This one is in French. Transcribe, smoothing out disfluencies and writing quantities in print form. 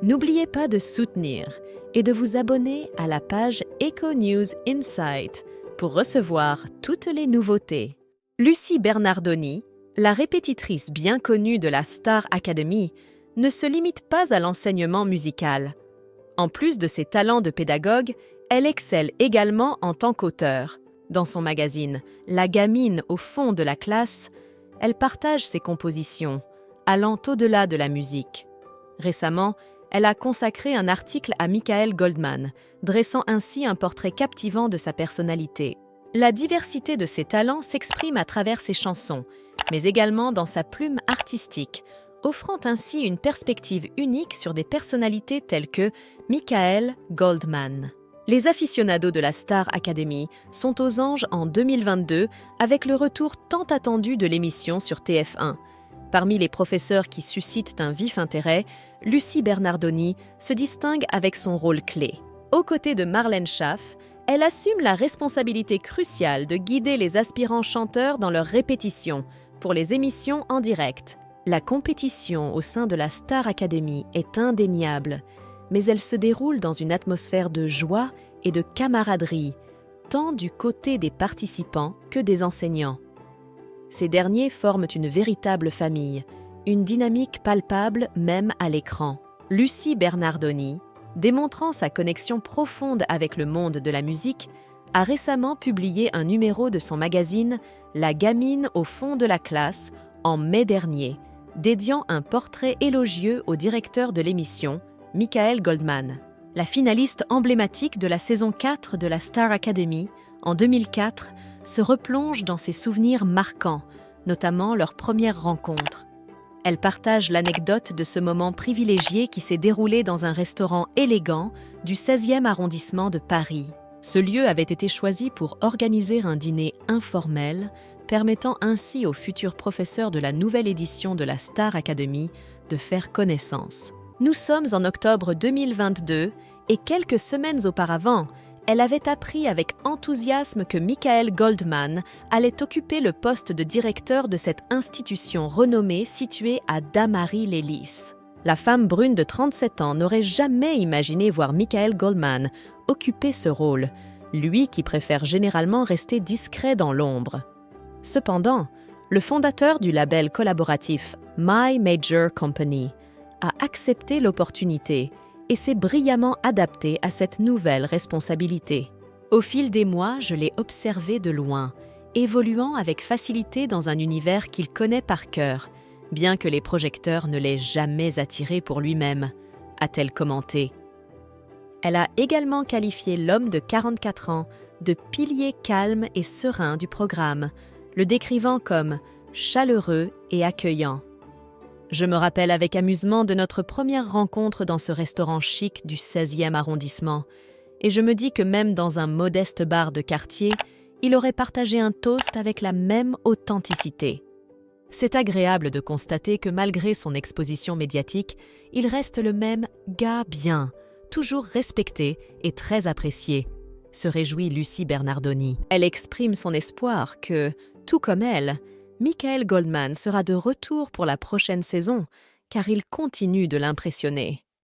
N'oubliez pas de soutenir et de vous abonner à la page Eco News Insight pour recevoir toutes les nouveautés. Lucie Bernardoni, la répétitrice bien connue de la Star Academy, ne se limite pas à l'enseignement musical. En plus de ses talents de pédagogue, elle excelle également en tant qu'auteure. Dans son magazine « La gamine au fond de la classe », elle partage ses compositions, allant au-delà de la musique. Récemment, elle a consacré un article à Michael Goldman, dressant ainsi un portrait captivant de sa personnalité. La diversité de ses talents s'exprime à travers ses chansons, mais également dans sa plume artistique, offrant ainsi une perspective unique sur des personnalités telles que Michael Goldman. Les aficionados de la Star Academy sont aux anges en 2022 avec le retour tant attendu de l'émission sur TF1. Parmi les professeurs qui suscitent un vif intérêt, Lucie Bernardoni se distingue avec son rôle clé. Aux côtés de Marlène Schaff, elle assume la responsabilité cruciale de guider les aspirants chanteurs dans leurs répétitions pour les émissions en direct. La compétition au sein de la Star Academy est indéniable, mais elle se déroule dans une atmosphère de joie et de camaraderie, tant du côté des participants que des enseignants. Ces derniers forment une véritable famille, une dynamique palpable même à l'écran. Lucie Bernardoni, démontrant sa connexion profonde avec le monde de la musique, a récemment publié un numéro de son magazine « La gamine au fond de la classe » en mai dernier, dédiant un portrait élogieux au directeur de l'émission, Michael Goldman. La finaliste emblématique de la saison 4 de la Star Academy, en 2004, se replonge dans ses souvenirs marquants, notamment leur première rencontre. Elle partage l'anecdote de ce moment privilégié qui s'est déroulé dans un restaurant élégant du 16e arrondissement de Paris. Ce lieu avait été choisi pour organiser un dîner informel, permettant ainsi aux futurs professeurs de la nouvelle édition de la Star Academy de faire connaissance. Nous sommes en octobre 2022 et quelques semaines auparavant, elle avait appris avec enthousiasme que Michael Goldman allait occuper le poste de directeur de cette institution renommée située à Damary-les-Lys. La femme brune de 37 ans n'aurait jamais imaginé voir Michael Goldman occuper ce rôle, lui qui préfère généralement rester discret dans l'ombre. Cependant, le fondateur du label collaboratif My Major Company a accepté l'opportunité et s'est brillamment adapté à cette nouvelle responsabilité. Au fil des mois, je l'ai observé de loin, évoluant avec facilité dans un univers qu'il connaît par cœur, bien que les projecteurs ne l'aient jamais attiré pour lui-même, a-t-elle commenté. Elle a également qualifié l'homme de 44 ans de pilier calme et serein du programme, le décrivant comme chaleureux et accueillant. Je me rappelle avec amusement de notre première rencontre dans ce restaurant chic du 16e arrondissement, et je me dis que même dans un modeste bar de quartier, il aurait partagé un toast avec la même authenticité. C'est agréable de constater que malgré son exposition médiatique, il reste le même gars bien, toujours respecté et très apprécié, se réjouit Lucie Bernardoni. Elle exprime son espoir que, tout comme elle, Michael Goldman sera de retour pour la prochaine saison, car il continue de l'impressionner.